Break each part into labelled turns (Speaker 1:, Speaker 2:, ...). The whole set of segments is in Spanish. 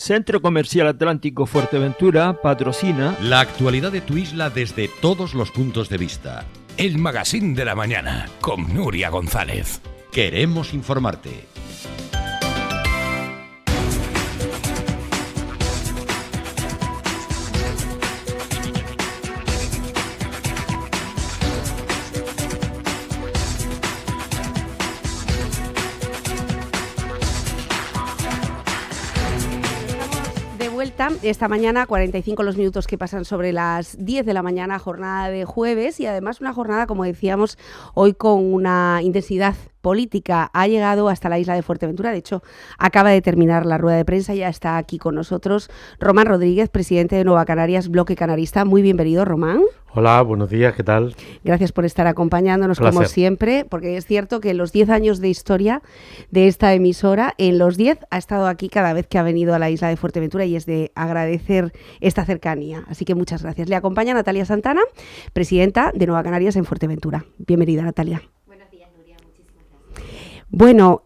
Speaker 1: Centro Comercial Atlántico Fuerteventura patrocina
Speaker 2: la actualidad de tu isla desde todos los puntos de vista.
Speaker 3: El Magazín de la Mañana con Nuria González.
Speaker 2: Queremos informarte.
Speaker 4: Esta mañana, 45 los minutos que pasan sobre las 10 de la mañana, jornada de jueves, y además una jornada, como decíamos, hoy con una intensidad política. Ha llegado hasta la isla de Fuerteventura, de hecho acaba de terminar la rueda de prensa, ya está aquí con nosotros Román Rodríguez, presidente de Nueva Canarias, Bloque Canarista. Muy bienvenido, Román.
Speaker 5: Hola, buenos días, ¿qué tal?
Speaker 4: Gracias por estar acompañándonos como siempre, porque es cierto que en los 10 años de historia de esta emisora, en los 10 ha estado aquí cada vez que ha venido a la isla de Fuerteventura y es de agradecer esta cercanía. Así que muchas gracias. Le acompaña Natalia Santana, presidenta de Nueva Canarias en Fuerteventura. Bienvenida, Natalia. Bueno,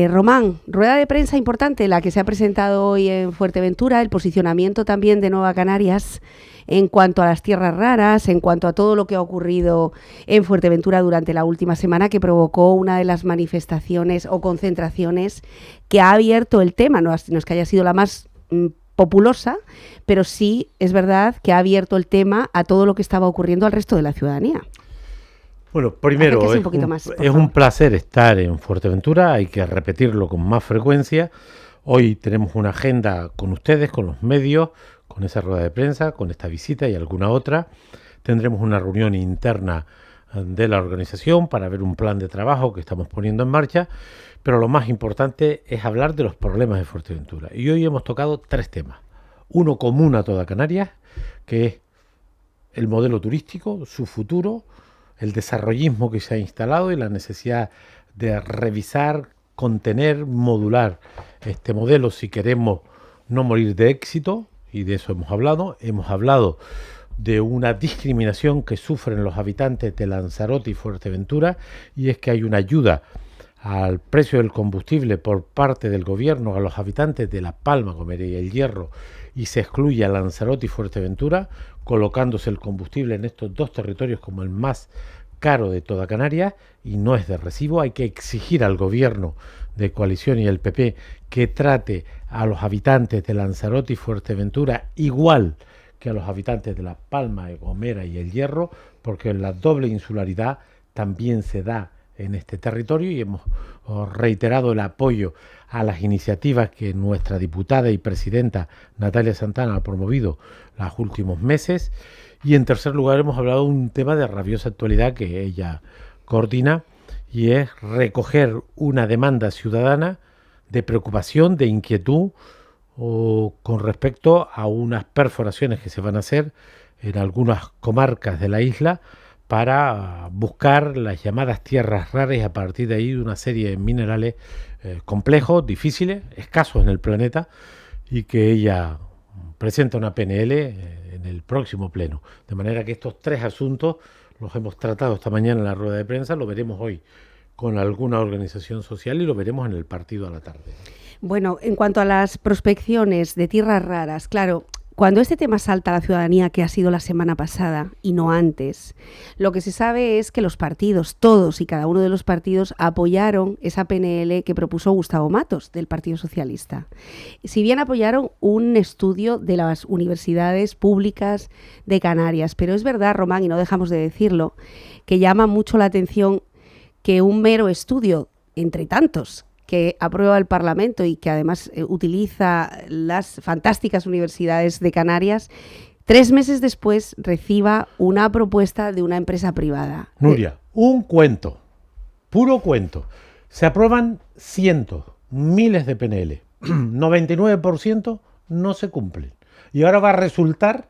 Speaker 4: Román, rueda de prensa importante la que se ha presentado hoy en Fuerteventura, el posicionamiento también de Nueva Canarias en cuanto a las tierras raras, en cuanto a todo lo que ha ocurrido en Fuerteventura durante la última semana, que provocó una de las manifestaciones o concentraciones que ha abierto el tema. No es que haya sido la más populosa, pero sí es verdad que ha abierto el tema a todo lo que estaba ocurriendo al resto de la ciudadanía.
Speaker 5: Bueno, primero, es un placer estar en Fuerteventura, hay que repetirlo con más frecuencia. Hoy tenemos una agenda con ustedes, con los medios, con esa rueda de prensa, con esta visita y alguna otra. Tendremos una reunión interna de la organización para ver un plan de trabajo que estamos poniendo en marcha, pero lo más importante es hablar de los problemas de Fuerteventura. Y hoy hemos tocado 3 temas. Uno común a toda Canarias, que es el modelo turístico, su futuro, el desarrollismo que se ha instalado y la necesidad de revisar, contener, modular este modelo si queremos no morir de éxito, y de eso hemos hablado. Hemos hablado de una discriminación que sufren los habitantes de Lanzarote y Fuerteventura, y es que hay una ayuda al precio del combustible por parte del gobierno a los habitantes de La Palma, Gomera y El Hierro, y se excluye a Lanzarote y Fuerteventura, colocándose el combustible en estos 2 territorios como el más caro de toda Canarias, y no es de recibo. Hay que exigir al gobierno de coalición y el PP que trate a los habitantes de Lanzarote y Fuerteventura igual que a los habitantes de La Palma, Gomera y El Hierro, porque la doble insularidad también se da en este territorio, y hemos reiterado el apoyo a las iniciativas que nuestra diputada y presidenta Natalia Santana ha promovido los últimos meses. Y en tercer lugar hemos hablado de un tema de rabiosa actualidad que ella coordina, y es recoger una demanda ciudadana de preocupación, de inquietud con respecto a unas perforaciones que se van a hacer en algunas comarcas de la isla para buscar las llamadas tierras raras, y a partir de ahí una serie de minerales complejos, difíciles, escasos en el planeta, y que ella presenta una PNL en el próximo pleno. De manera que estos 3 asuntos los hemos tratado esta mañana en la rueda de prensa, lo veremos hoy con alguna organización social y lo veremos en el partido a la tarde.
Speaker 4: Bueno, en cuanto a las prospecciones de tierras raras, claro, cuando este tema salta a la ciudadanía, que ha sido la semana pasada y no antes, lo que se sabe es que los partidos, todos y cada uno de los partidos, apoyaron esa PNL que propuso Gustavo Matos, del Partido Socialista. Si bien apoyaron un estudio de las universidades públicas de Canarias, pero es verdad, Román, y no dejamos de decirlo, que llama mucho la atención que un mero estudio, entre tantos, que aprueba el Parlamento y que además utiliza las fantásticas universidades de Canarias, 3 meses después reciba una propuesta de una empresa privada.
Speaker 5: Nuria, un cuento, puro cuento. Se aprueban cientos, miles de PNL, 99% no se cumplen. Y ahora va a resultar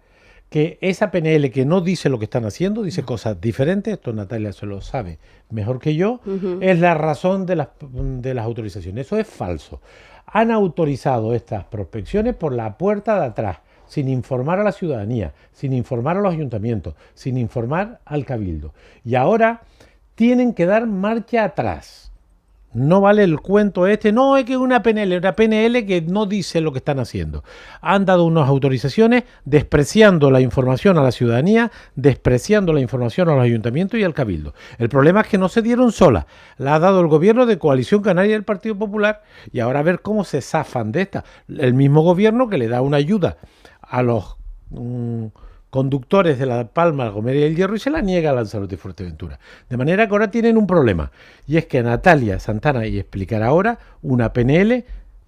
Speaker 5: que esa PNL que no dice lo que están haciendo, dice cosas diferentes, esto Natalia se lo sabe mejor que yo, es la razón de las autorizaciones. Eso es falso. Han autorizado estas prospecciones por la puerta de atrás, sin informar a la ciudadanía, sin informar a los ayuntamientos, sin informar al cabildo. Y ahora tienen que dar marcha atrás. No vale el cuento no es que una PNL que no dice lo que están haciendo. Han dado unas autorizaciones despreciando la información a la ciudadanía, despreciando la información a los ayuntamientos y al Cabildo. El problema es que no se dieron solas. La ha dado el gobierno de Coalición Canaria del Partido Popular y ahora a ver cómo se zafan de esta. El mismo gobierno que le da una ayuda a los conductores de La Palma, La Gomera y El Hierro y se la niega a Lanzarote y Fuerteventura. De manera que ahora tienen un problema, y es que Natalia Santana explicará ahora una PNL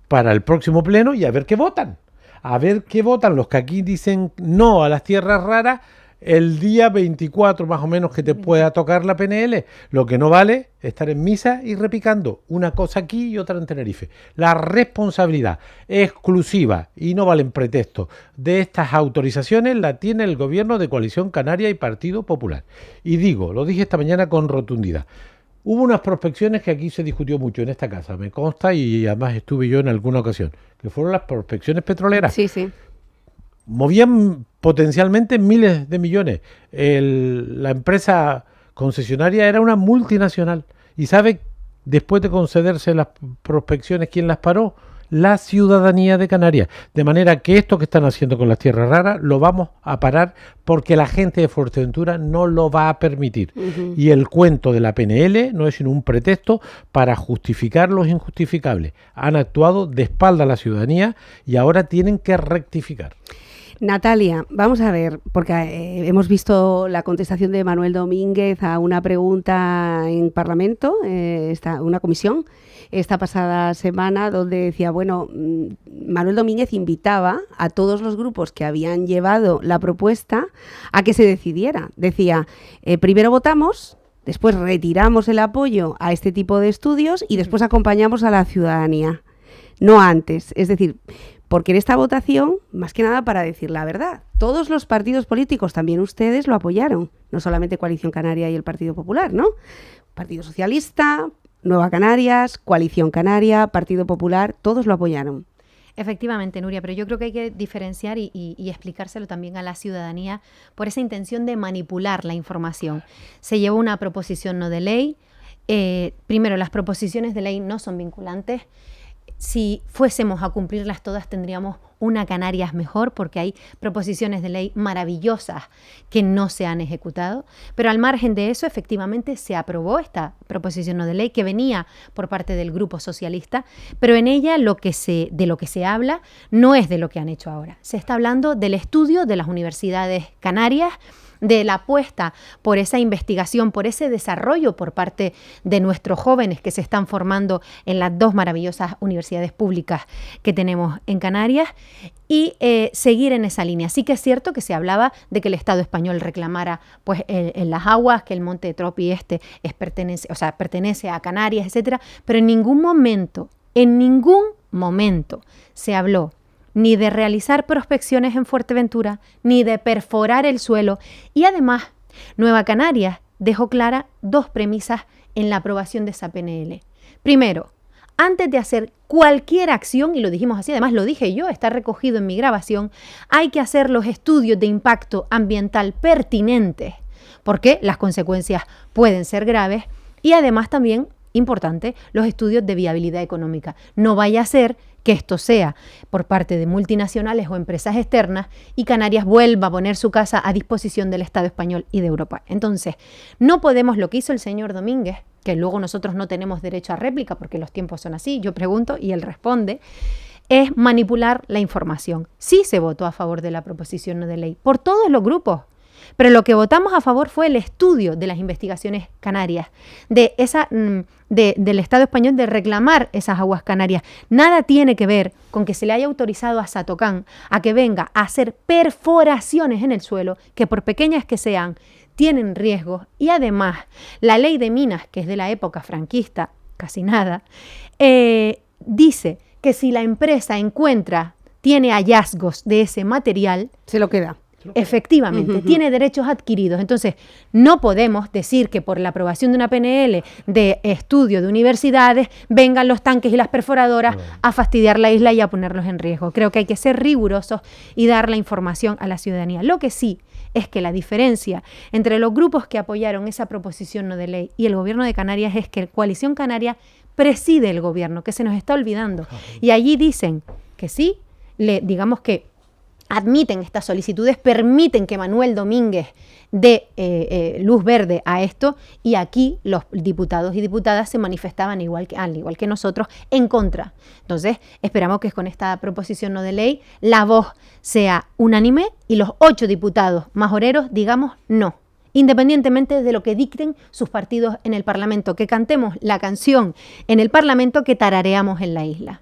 Speaker 5: para el próximo pleno y a ver qué votan. A ver qué votan los que aquí dicen no a las tierras raras el día 24 más o menos que te pueda tocar la PNL. Lo que no vale es estar en misa y repicando una cosa aquí y otra en Tenerife. La responsabilidad exclusiva, y no valen pretextos, de estas autorizaciones la tiene el gobierno de Coalición Canaria y Partido Popular. Y lo dije esta mañana con rotundidad. Hubo unas prospecciones que aquí se discutió mucho en esta casa, me consta, y además estuve yo en alguna ocasión, que fueron las prospecciones petroleras.
Speaker 4: Sí, sí.
Speaker 5: Movían potencialmente miles de millones. La empresa concesionaria era una multinacional. ¿Y sabe, después de concederse las prospecciones, quién las paró? La ciudadanía de Canarias. De manera que esto que están haciendo con las tierras raras lo vamos a parar porque la gente de Fuerteventura no lo va a permitir. Y el cuento de la PNL no es sino un pretexto para justificar los injustificables. Han actuado de espalda a la ciudadanía y ahora tienen que rectificar.
Speaker 4: Natalia, vamos a ver, porque hemos visto la contestación de Manuel Domínguez a una pregunta en Parlamento, una comisión, esta pasada semana, donde decía, Manuel Domínguez invitaba a todos los grupos que habían llevado la propuesta a que se decidiera. Decía, primero votamos, después retiramos el apoyo a este tipo de estudios y después acompañamos a la ciudadanía, no antes. Es decir, porque en esta votación, más que nada para decir la verdad, todos los partidos políticos, también ustedes, lo apoyaron. No solamente Coalición Canaria y el Partido Popular, ¿no? Partido Socialista, Nueva Canarias, Coalición Canaria, Partido Popular, todos lo apoyaron.
Speaker 6: Efectivamente, Nuria, pero yo creo que hay que diferenciar y explicárselo también a la ciudadanía por esa intención de manipular la información. Se llevó una proposición no de ley. Primero, las proposiciones de ley no son vinculantes. Si fuésemos a cumplirlas todas tendríamos una Canarias mejor, porque hay proposiciones de ley maravillosas que no se han ejecutado, pero al margen de eso efectivamente se aprobó esta proposición no de ley que venía por parte del Grupo Socialista, pero en ella de lo que se habla no es de lo que han hecho ahora. Se está hablando del estudio de las universidades canarias, de la apuesta por esa investigación, por ese desarrollo por parte de nuestros jóvenes que se están formando en las dos maravillosas universidades públicas que tenemos en Canarias y seguir en esa línea. Sí que es cierto que se hablaba de que el Estado español reclamara pues en las aguas, que el monte de Tropi pertenece a Canarias, etcétera, pero en ningún momento se habló ni de realizar prospecciones en Fuerteventura, ni de perforar el suelo. Y además, Nueva Canarias dejó clara dos premisas en la aprobación de esa PNL. Primero, antes de hacer cualquier acción, y lo dijimos así, además lo dije yo, está recogido en mi grabación, hay que hacer los estudios de impacto ambiental pertinentes, porque las consecuencias pueden ser graves, y además también, importante, los estudios de viabilidad económica. No vaya a ser que esto sea por parte de multinacionales o empresas externas y Canarias vuelva a poner su casa a disposición del Estado español y de Europa. Entonces, no podemos, lo que hizo el señor Domínguez, que luego nosotros no tenemos derecho a réplica porque los tiempos son así, yo pregunto y él responde, es manipular la información. Sí se votó a favor de la proposición no de ley por todos los grupos, pero lo que votamos a favor fue el estudio de las investigaciones canarias, del Estado español de reclamar esas aguas canarias. Nada tiene que ver con que se le haya autorizado a Satocán a que venga a hacer perforaciones en el suelo, que por pequeñas que sean, tienen riesgos. Y además, la ley de minas, que es de la época franquista, casi nada, dice que si la empresa tiene hallazgos de ese material,
Speaker 4: se lo queda.
Speaker 6: Efectivamente, tiene derechos adquiridos. Entonces, no podemos decir que por la aprobación de una PNL de estudio de universidades vengan los tanques y las perforadoras a fastidiar la isla y a ponerlos en riesgo. Creo que hay que ser rigurosos y dar la información a la ciudadanía. Lo que sí es que la diferencia entre los grupos que apoyaron esa proposición no de ley y el Gobierno de Canarias es que Coalición Canaria preside el gobierno, que se nos está olvidando. Y allí dicen que sí, digamos que admiten estas solicitudes, permiten que Manuel Domínguez dé luz verde a esto, y aquí los diputados y diputadas se manifestaban al igual que nosotros en contra. Entonces esperamos que con esta proposición no de ley la voz sea unánime y los 8 diputados majoreros digamos no, independientemente de lo que dicten sus partidos en el Parlamento, que cantemos la canción en el Parlamento que tarareamos en la isla.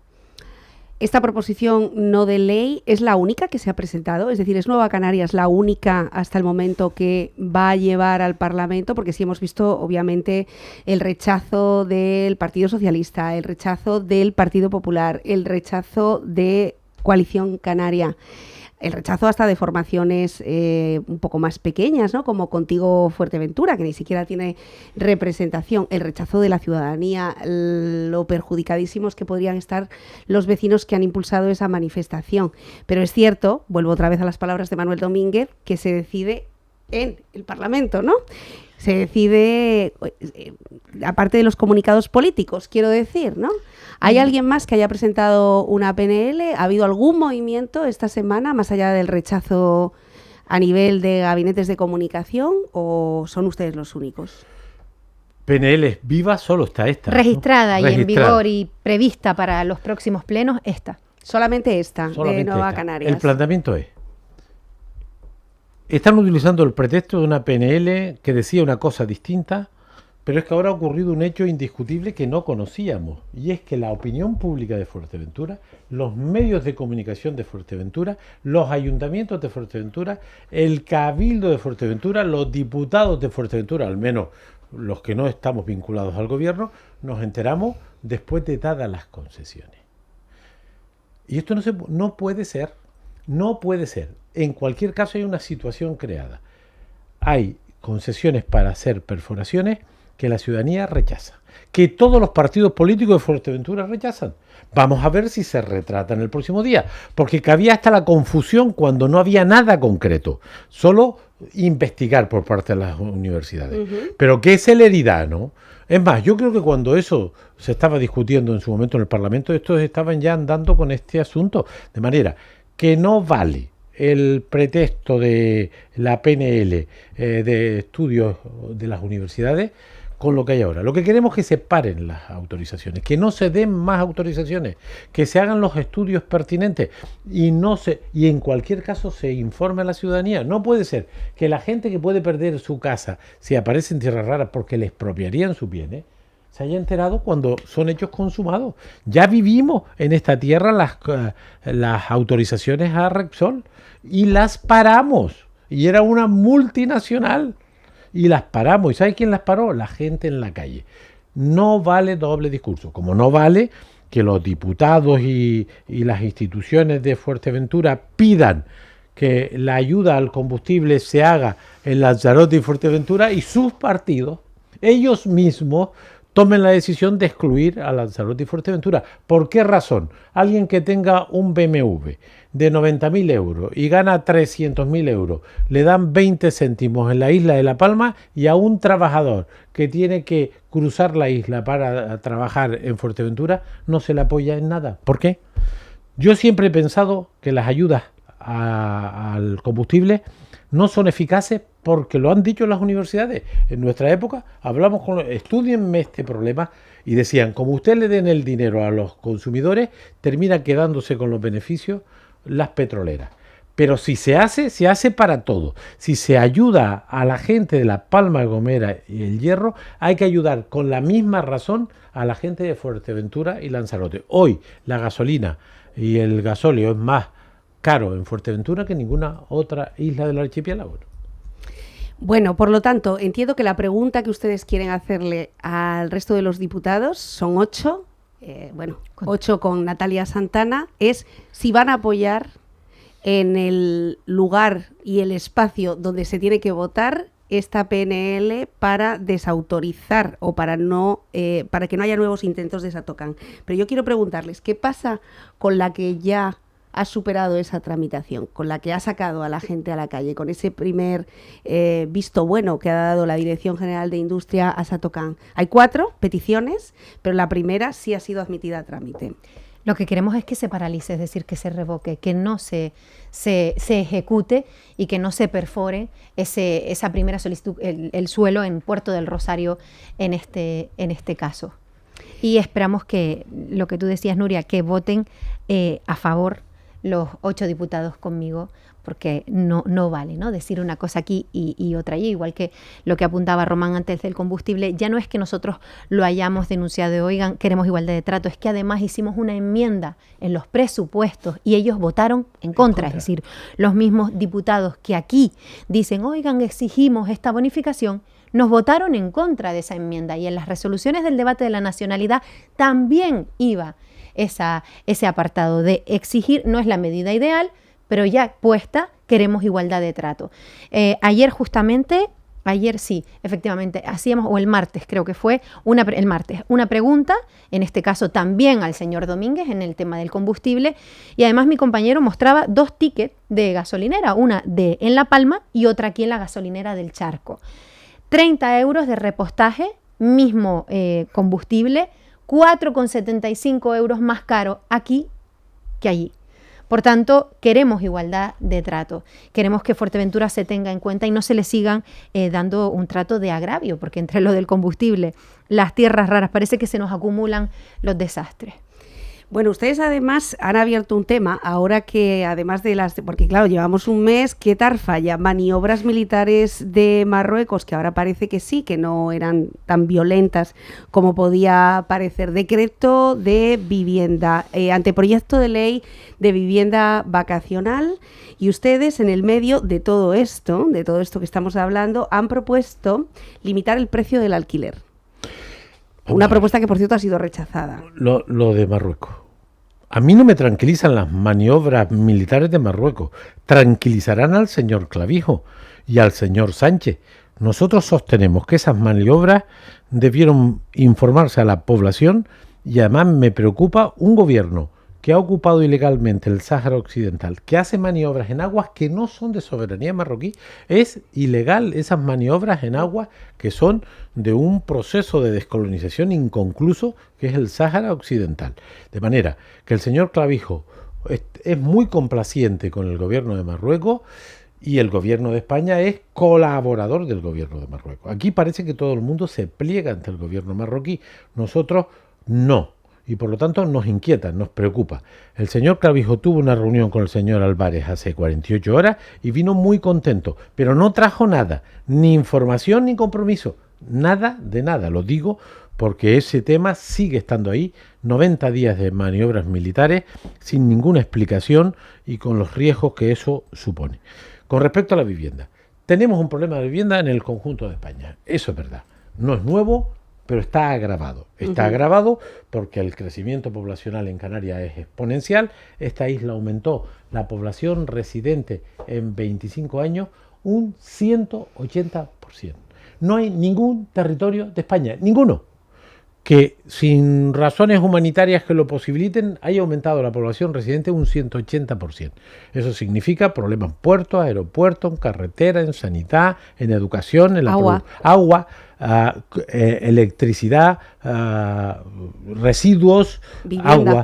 Speaker 4: Esta proposición no de ley es la única que se ha presentado, es decir, ¿es Nueva Canarias la única hasta el momento que va a llevar al Parlamento? Porque sí hemos visto, obviamente, el rechazo del Partido Socialista, el rechazo del Partido Popular, el rechazo de Coalición Canaria, el rechazo hasta de formaciones un poco más pequeñas, ¿no? Como Contigo Fuerteventura, que ni siquiera tiene representación, el rechazo de la ciudadanía, lo perjudicadísimos que podrían estar los vecinos que han impulsado esa manifestación. Pero es cierto, vuelvo otra vez a las palabras de Manuel Domínguez, que se decide en el Parlamento, ¿no? Se decide, aparte de los comunicados políticos, quiero decir, ¿no? ¿Hay alguien más que haya presentado una PNL? ¿Ha habido algún movimiento esta semana, más allá del rechazo a nivel de gabinetes de comunicación, o son ustedes los únicos?
Speaker 5: PNL viva solo está esta,
Speaker 6: registrada,
Speaker 5: ¿no?
Speaker 6: Y en vigor y prevista para los próximos plenos, esta.
Speaker 4: Solamente esta, de Nueva Canarias.
Speaker 5: El planteamiento es: están utilizando el pretexto de una PNL que decía una cosa distinta, pero es que ahora ha ocurrido un hecho indiscutible que no conocíamos, y es que la opinión pública de Fuerteventura, los medios de comunicación de Fuerteventura, los ayuntamientos de Fuerteventura, el Cabildo de Fuerteventura, los diputados de Fuerteventura, al menos los que no estamos vinculados al gobierno, nos enteramos después de dadas las concesiones. Y esto no puede ser. No puede ser. En cualquier caso hay una situación creada. Hay concesiones para hacer perforaciones que la ciudadanía rechaza, que todos los partidos políticos de Fuerteventura rechazan. Vamos a ver si se retrata en el próximo día, porque cabía hasta la confusión cuando no había nada concreto, solo investigar por parte de las universidades. Pero qué celeridad, ¿no? Es más, yo creo que cuando eso se estaba discutiendo en su momento en el Parlamento, estos estaban ya andando con este asunto, de manera que no vale el pretexto de la PNL de estudios de las universidades con lo que hay ahora. Lo que queremos es que se paren las autorizaciones, que no se den más autorizaciones, que se hagan los estudios pertinentes y en cualquier caso se informe a la ciudadanía. No puede ser que la gente que puede perder su casa si aparece en tierras raras porque le expropiarían sus bienes se haya enterado cuando son hechos consumados. Ya vivimos en esta tierra las autorizaciones a Repsol y las paramos, y era una multinacional. Y las paramos. ¿Y sabe quién las paró? La gente en la calle. No vale doble discurso. Como no vale que los diputados y las instituciones de Fuerteventura pidan que la ayuda al combustible se haga en Lanzarote y Fuerteventura, y sus partidos, ellos mismos, tomen la decisión de excluir a Lanzarote y Fuerteventura. ¿Por qué razón? Alguien que tenga un BMW de 90.000 euros y gana 300.000 euros, le dan 20 céntimos en la isla de La Palma, y a un trabajador que tiene que cruzar la isla para trabajar en Fuerteventura no se le apoya en nada. ¿Por qué? Yo siempre he pensado que las ayudas al combustible no son eficaces porque lo han dicho las universidades. En nuestra época hablamos estudienme este problema, y decían, como usted le den el dinero a los consumidores, termina quedándose con los beneficios las petroleras. Pero si se hace para todo. Si se ayuda a la gente de La Palma de Gomera y El Hierro, hay que ayudar con la misma razón a la gente de Fuerteventura y Lanzarote. Hoy la gasolina y el gasóleo es más caro en Fuerteventura que en ninguna otra isla del archipiélago.
Speaker 4: Bueno, por lo tanto, entiendo que la pregunta que ustedes quieren hacerle al resto de los diputados, son 8, 8 con Natalia Santana, es si van a apoyar en el lugar y el espacio donde se tiene que votar esta PNL para desautorizar o para que no haya nuevos intentos de Satocán. Pero yo quiero preguntarles, ¿qué pasa con la que ya ha superado esa tramitación, con la que ha sacado a la gente a la calle, con ese primer visto bueno que ha dado la Dirección General de Industria a Satocán? Hay 4 peticiones, pero la primera sí ha sido admitida a trámite.
Speaker 6: Lo que queremos es que se paralice, es decir, que se revoque, que no se ejecute y que no se perfore esa primera solicitud, el suelo en Puerto del Rosario en este caso. Y esperamos que, lo que tú decías, Nuria, que voten a favor los 8 diputados conmigo, porque no vale, ¿no?, decir una cosa aquí y otra allí, igual que lo que apuntaba Román antes del combustible. Ya no es que nosotros lo hayamos denunciado de, oigan, queremos igualdad de trato, es que además hicimos una enmienda en los presupuestos y ellos votaron en contra. Es decir, los mismos diputados que aquí dicen, oigan, exigimos esta bonificación, nos votaron en contra de esa enmienda, y en las resoluciones del debate de la nacionalidad también iba ese apartado de exigir. No es la medida ideal, pero ya puesta, queremos igualdad de trato. Ayer sí, efectivamente, hacíamos, o el martes creo que fue, una pregunta, en este caso también al señor Domínguez en el tema del combustible, y además mi compañero mostraba 2 tickets de gasolinera, una en La Palma y otra aquí en la gasolinera del Charco. 30 euros de repostaje, mismo combustible, 4,75 euros más caro aquí que allí. Por tanto, queremos igualdad de trato. Queremos que Fuerteventura se tenga en cuenta y no se le sigan dando un trato de agravio, porque entre lo del combustible, las tierras raras, parece que se nos acumulan los desastres.
Speaker 4: Bueno, ustedes además han abierto un tema, ahora que además de porque claro, llevamos un mes, ¿qué tal falla? Maniobras militares de Marruecos, que ahora parece que sí, que no eran tan violentas como podía parecer. Decreto de vivienda, anteproyecto de ley de vivienda vacacional, y ustedes en el medio de todo esto que estamos hablando, han propuesto limitar el precio del alquiler. Una propuesta que, por cierto, ha sido rechazada.
Speaker 5: Lo de Marruecos. A mí no me tranquilizan las maniobras militares de Marruecos. Tranquilizarán al señor Clavijo y al señor Sánchez. Nosotros sostenemos que esas maniobras debieron informarse a la población, y además me preocupa un gobierno que ha ocupado ilegalmente el Sáhara Occidental, que hace maniobras en aguas que no son de soberanía marroquí. Es ilegal esas maniobras en aguas que son de un proceso de descolonización inconcluso, que es el Sáhara Occidental. De manera que el señor Clavijo es muy complaciente con el gobierno de Marruecos, y el gobierno de España es colaborador del gobierno de Marruecos. Aquí parece que todo el mundo se pliega ante el gobierno marroquí. Nosotros no. Y por lo tanto nos inquieta, nos preocupa. El señor Clavijo tuvo una reunión con el señor Álvarez hace 48 horas y vino muy contento, pero no trajo nada, ni información ni compromiso, nada de nada. Lo digo porque ese tema sigue estando ahí, 90 días de maniobras militares sin ninguna explicación y con los riesgos que eso supone. Con respecto a la vivienda, tenemos un problema de vivienda en el conjunto de España, eso es verdad, no es nuevo, pero está agravado. Está agravado porque el crecimiento poblacional en Canarias es exponencial. Esta isla aumentó la población residente en 25 años un 180%. No hay ningún territorio de España, ninguno, que sin razones humanitarias que lo posibiliten haya aumentado la población residente un 180%. Eso significa problemas en puertos, aeropuertos, en carretera, en sanidad, en educación, en agua, electricidad, residuos,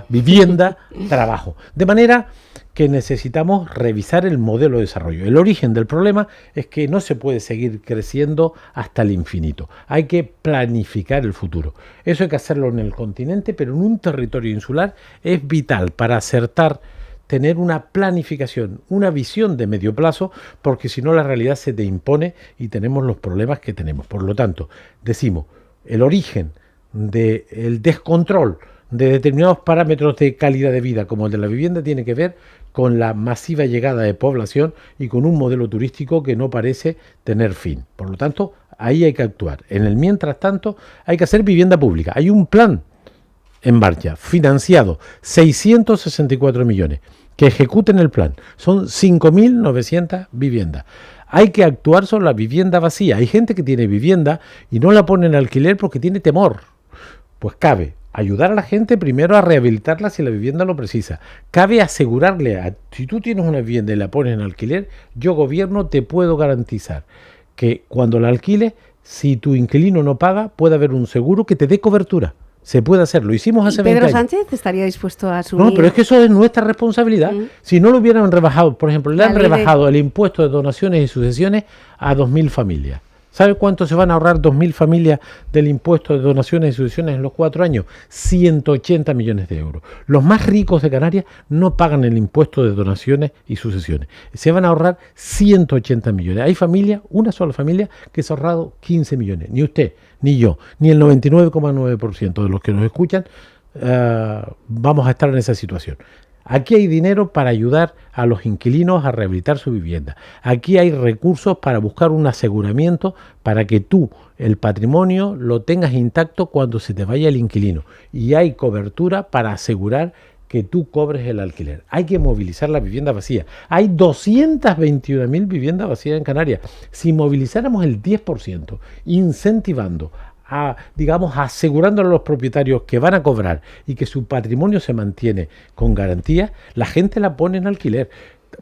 Speaker 5: vivienda, trabajo. De manera que necesitamos revisar el modelo de desarrollo. El origen del problema es que no se puede seguir creciendo hasta el infinito. Hay que planificar el futuro. Eso hay que hacerlo en el continente, pero en un territorio insular es vital para acertar, tener una planificación, una visión de medio plazo, porque si no la realidad se te impone y tenemos los problemas que tenemos. Por lo tanto, decimos, el origen del descontrol de determinados parámetros de calidad de vida como el de la vivienda tiene que ver con la masiva llegada de población y con un modelo turístico que no parece tener fin. Por lo tanto, ahí hay que actuar. En el mientras tanto, hay que hacer vivienda pública. Hay un plan en marcha, financiado, 664 millones, que ejecuten el plan. Son 5.900 viviendas. Hay que actuar sobre la vivienda vacía. Hay gente que tiene vivienda y no la pone en alquiler porque tiene temor. Pues cabe ayudar a la gente primero a rehabilitarla si la vivienda lo precisa. Cabe asegurarle, si tú tienes una vivienda y la pones en alquiler, yo gobierno te puedo garantizar que cuando la alquiles, si tu inquilino no paga, puede haber un seguro que te dé cobertura. Se puede hacer, lo hicimos hace 20 años.
Speaker 4: ¿Pedro Sánchez estaría dispuesto a asumir?
Speaker 5: No, pero es que eso es nuestra responsabilidad. Si no lo hubieran rebajado, por ejemplo, le han rebajado el impuesto de donaciones y sucesiones a 2.000 familias. ¿Sabe cuánto se van a ahorrar 2.000 familias del impuesto de donaciones y sucesiones en los 4 años? 180 millones de euros. Los más ricos de Canarias no pagan el impuesto de donaciones y sucesiones. Se van a ahorrar 180 millones. Hay familias, una sola familia, que se ha ahorrado 15 millones. Ni usted, ni yo, ni el 99,9% de los que nos escuchan vamos a estar en esa situación. Aquí hay dinero para ayudar a los inquilinos a rehabilitar su vivienda. Aquí hay recursos para buscar un aseguramiento para que tú, el patrimonio, lo tengas intacto cuando se te vaya el inquilino. Y hay cobertura para asegurar que tú cobres el alquiler. Hay que movilizar la vivienda vacía. Hay 221.000 viviendas vacías en Canarias. Si movilizáramos el 10%, incentivando, asegurándole a los propietarios que van a cobrar y que su patrimonio se mantiene con garantía, la gente la pone en alquiler.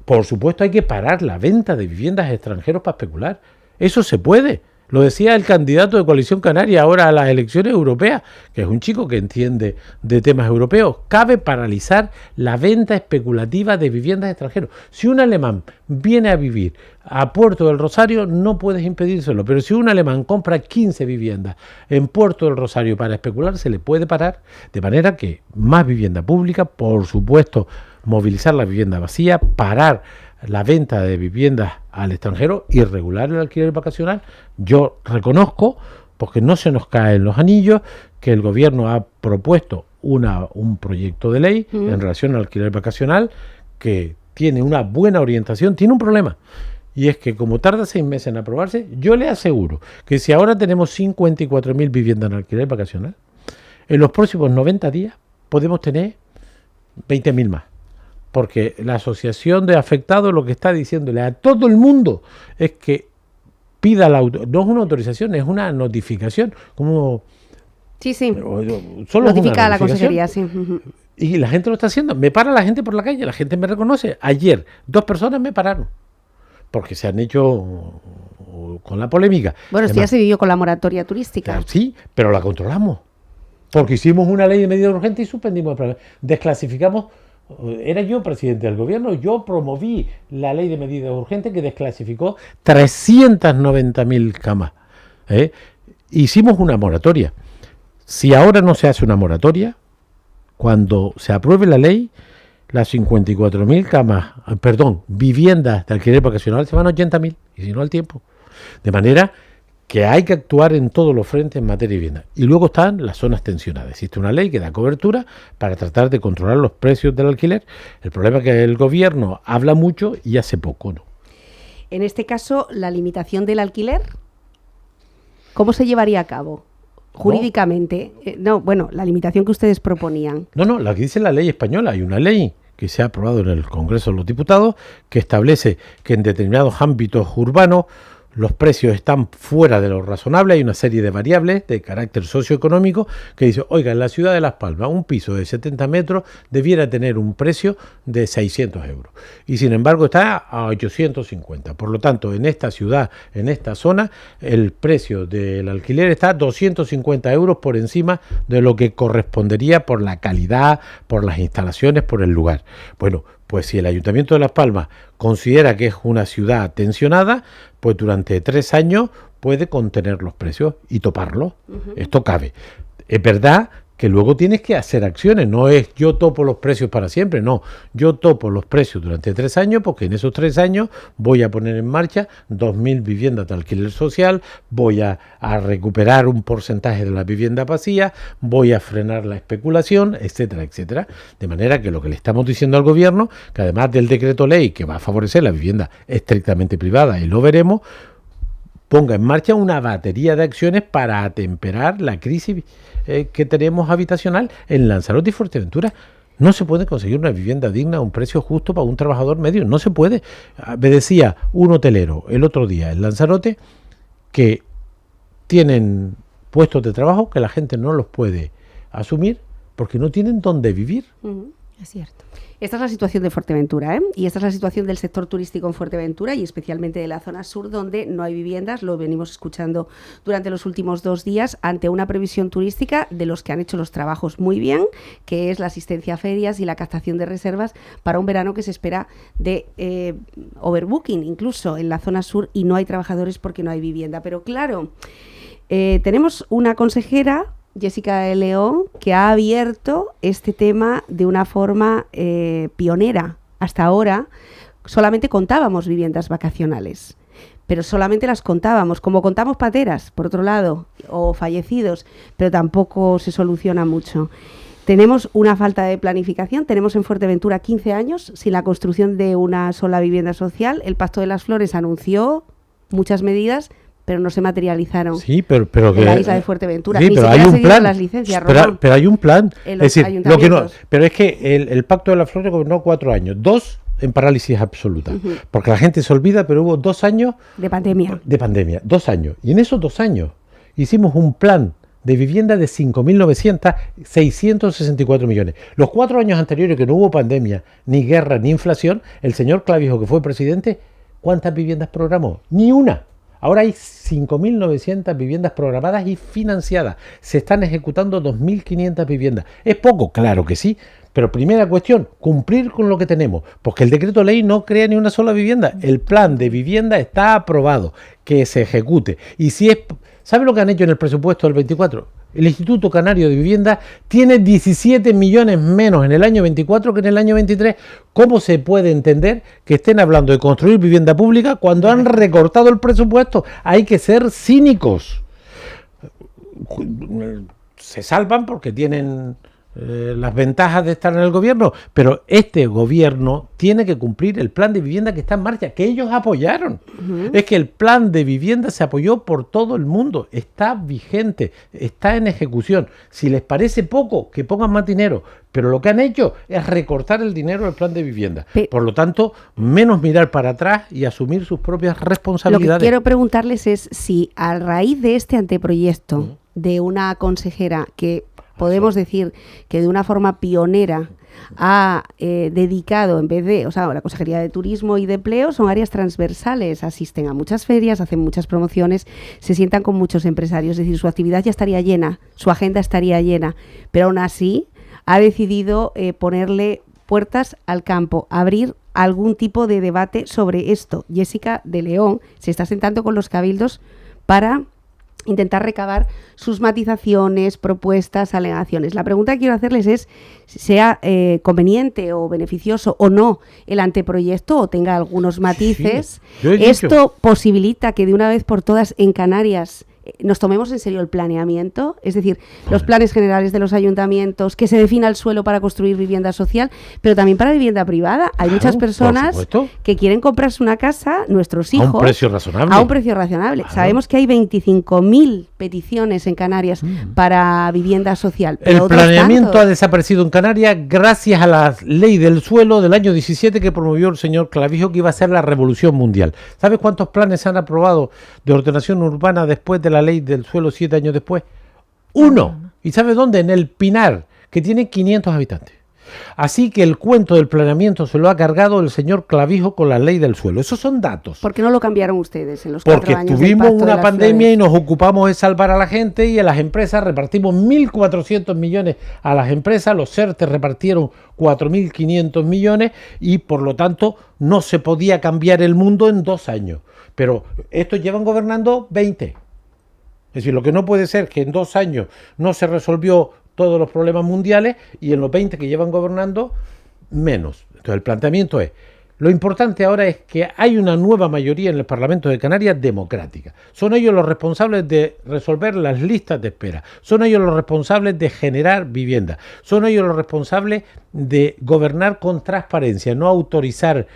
Speaker 5: Por supuesto hay que parar la venta de viviendas extranjeros para especular. Eso se puede. Lo decía el candidato de Coalición Canaria ahora a las elecciones europeas, que es un chico que entiende de temas europeos. Cabe paralizar la venta especulativa de viviendas extranjeras. Si un alemán viene a vivir a Puerto del Rosario, no puedes impedírselo. Pero si un alemán compra 15 viviendas en Puerto del Rosario para especular, se le puede parar. De manera que más vivienda pública, por supuesto, movilizar la vivienda vacía, parar la venta de viviendas al extranjero y regular el alquiler vacacional. Yo reconozco, porque no se nos caen los anillos, que el gobierno ha propuesto un proyecto de ley en relación al alquiler vacacional que tiene una buena orientación, tiene un problema. Y es que como tarda 6 meses en aprobarse, yo le aseguro que si ahora tenemos 54.000 viviendas en alquiler vacacional, en los próximos 90 días podemos tener 20.000 más. Porque la asociación de afectados lo que está diciéndole a todo el mundo es que pida no es una autorización, es una notificación. Como
Speaker 4: sí.
Speaker 5: Solo
Speaker 4: notifica a la consejería, sí.
Speaker 5: Y la gente lo está haciendo. Me para la gente por la calle, la gente me reconoce. Ayer 2 personas me pararon porque se han hecho con la polémica.
Speaker 4: Bueno, esto ya se vivió con la moratoria turística.
Speaker 5: Claro, sí, pero la controlamos. Porque hicimos una ley de medidas urgentes y suspendimos el programa. Desclasificamos. Era yo presidente del gobierno, yo promoví la ley de medidas urgentes que desclasificó 390.000 camas. Hicimos una moratoria. Si ahora no se hace una moratoria, cuando se apruebe la ley, las 54.000 viviendas de alquiler vacacional se van a 80.000, y si no al tiempo. De manera que hay que actuar en todos los frentes en materia de vivienda. Y luego están las zonas tensionadas. Existe una ley que da cobertura para tratar de controlar los precios del alquiler. El problema es que el gobierno habla mucho y hace poco, ¿no?
Speaker 4: En este caso, la limitación del alquiler, ¿cómo se llevaría a cabo jurídicamente? La limitación que ustedes proponían.
Speaker 5: No, la que dice la ley española. Hay una ley que se ha aprobado en el Congreso de los Diputados que establece que en determinados ámbitos urbanos los precios están fuera de lo razonable, hay una serie de variables de carácter socioeconómico que dice, oiga, en la ciudad de Las Palmas un piso de 70 metros debiera tener un precio de 600 euros y sin embargo está a 850. Por lo tanto, en esta ciudad, en esta zona, el precio del alquiler está 250 euros por encima de lo que correspondería por la calidad, por las instalaciones, por el lugar. Bueno, pues si el Ayuntamiento de Las Palmas considera que es una ciudad tensionada, pues durante 3 años puede contener los precios y toparlos. Esto cabe. Es verdad que luego tienes que hacer acciones, no es yo topo los precios para siempre, no, yo topo los precios durante 3 años porque en esos 3 años voy a poner en marcha 2.000 viviendas de alquiler social, voy a recuperar un porcentaje de la vivienda vacía, voy a frenar la especulación, etcétera, etcétera. De manera que lo que le estamos diciendo al gobierno, que además del decreto ley que va a favorecer la vivienda estrictamente privada, y lo veremos, ponga en marcha una batería de acciones para atemperar la crisis que tenemos habitacional en Lanzarote y Fuerteventura. No se puede conseguir una vivienda digna a un precio justo para un trabajador medio, no se puede. Me decía un hotelero el otro día en Lanzarote que tienen puestos de trabajo que la gente no los puede asumir porque no tienen dónde vivir.
Speaker 6: Es cierto.
Speaker 4: Esta es la situación de Fuerteventura, ¿eh? Y esta es la situación del sector turístico en Fuerteventura y especialmente de la zona sur, donde no hay viviendas. Lo venimos escuchando durante los últimos 2 días ante una previsión turística de los que han hecho los trabajos muy bien, que es la asistencia a ferias y la captación de reservas para un verano que se espera de overbooking, incluso en la zona sur, y no hay trabajadores porque no hay vivienda. Pero claro, tenemos una consejera, Jessica de León, que ha abierto este tema de una forma pionera. Hasta ahora solamente contábamos viviendas vacacionales, pero solamente las contábamos, como contamos pateras, por otro lado, o fallecidos, pero tampoco se soluciona mucho. Tenemos una falta de planificación, tenemos en Fuerteventura 15 años sin la construcción de una sola vivienda social. El Pacto de las Flores anunció muchas medidas, pero no se materializaron.
Speaker 5: Sí, pero
Speaker 4: en la isla de Fuerteventura.
Speaker 5: Sí,
Speaker 4: ni
Speaker 5: pero
Speaker 4: siquiera
Speaker 5: hay un
Speaker 4: se dieron
Speaker 5: plan.
Speaker 4: Las licencias,
Speaker 5: Pero hay un plan.
Speaker 4: En
Speaker 5: Es
Speaker 4: los
Speaker 5: decir, lo que no,
Speaker 4: ayuntamientos.
Speaker 5: pero es que el Pacto de las Flores gobernó 4 años, 2 en parálisis absoluta, porque la gente se olvida, pero hubo 2 años
Speaker 4: de pandemia.
Speaker 5: 2 años. Y en esos 2 años hicimos un plan de vivienda de 5.900, 664 millones. Los 4 años anteriores, que no hubo pandemia, ni guerra, ni inflación, el señor Clavijo, que fue presidente, ¿cuántas viviendas programó? Ni una. Ahora hay 5.900 viviendas programadas y financiadas. Se están ejecutando 2.500 viviendas. ¿Es poco? Claro que sí. Pero primera cuestión, cumplir con lo que tenemos. Porque el decreto ley no crea ni una sola vivienda. El plan de vivienda está aprobado. Que se ejecute. Y si es... ¿Sabe lo que han hecho en el presupuesto del 24? El Instituto Canario de Vivienda tiene 17 millones menos en el año 24 que en el año 23. ¿Cómo se puede entender que estén hablando de construir vivienda pública cuando han recortado el presupuesto? Hay que ser cínicos. Se salvan porque tienen las ventajas de estar en el gobierno, pero este gobierno tiene que cumplir el plan de vivienda que está en marcha, que ellos apoyaron. Es que el plan de vivienda se apoyó por todo el mundo, está vigente, está en ejecución. Si les parece poco, que pongan más dinero, pero lo que han hecho es recortar el dinero del plan de vivienda. Por lo tanto, menos mirar para atrás y asumir sus propias responsabilidades.
Speaker 4: Lo que quiero preguntarles es si a raíz de este anteproyecto de una consejera que podemos decir que de una forma pionera ha dedicado, en vez de, la Consejería de Turismo y de Empleo son áreas transversales, asisten a muchas ferias, hacen muchas promociones, se sientan con muchos empresarios, es decir, su actividad ya estaría llena, su agenda estaría llena, pero aún así ha decidido ponerle puertas al campo, abrir algún tipo de debate sobre esto. Jessica de León se está sentando con los cabildos para intentar recabar sus matizaciones, propuestas, alegaciones. La pregunta que quiero hacerles es si sea conveniente o beneficioso o no el anteproyecto o tenga algunos matices.
Speaker 5: Sí,
Speaker 4: ¿Esto posibilita que de una vez por todas en Canarias nos tomemos en serio el planeamiento? Es decir, los planes generales de los ayuntamientos, que se defina el suelo para construir vivienda social, pero también para vivienda privada. Hay muchas personas que quieren comprarse una casa, nuestros hijos,
Speaker 5: a un precio razonable.
Speaker 4: A un precio razonable. Sabemos que hay 25.000 peticiones en Canarias para vivienda social.
Speaker 5: Pero el planeamiento ha desaparecido en Canarias gracias a la ley del suelo del año 17 que promovió el señor Clavijo, que iba a ser la revolución mundial. ¿Sabes cuántos planes se han aprobado de ordenación urbana después de la ley del suelo 7 años después? 1. ¿Y sabe dónde? En el Pinar, que tiene 500 habitantes. Así que el cuento del planeamiento se lo ha cargado el señor Clavijo con la ley del suelo. Esos son datos.
Speaker 4: ¿Por qué no lo cambiaron ustedes en los 4 años?
Speaker 5: Porque tuvimos una pandemia y nos ocupamos de salvar a la gente y a las empresas repartimos 1.400 millones a las empresas, los CERTES repartieron 4.500 millones y por lo tanto no se podía cambiar el mundo en 2 años. Pero estos llevan gobernando 20. Es decir, lo que no puede ser que en 2 años no se resolvió todos los problemas mundiales y en los 20 que llevan gobernando, menos. Entonces el planteamiento es, lo importante ahora es que hay una nueva mayoría en el Parlamento de Canarias democrática. Son ellos los responsables de resolver las listas de espera. Son ellos los responsables de generar vivienda. Son ellos los responsables de gobernar con transparencia, no autorizar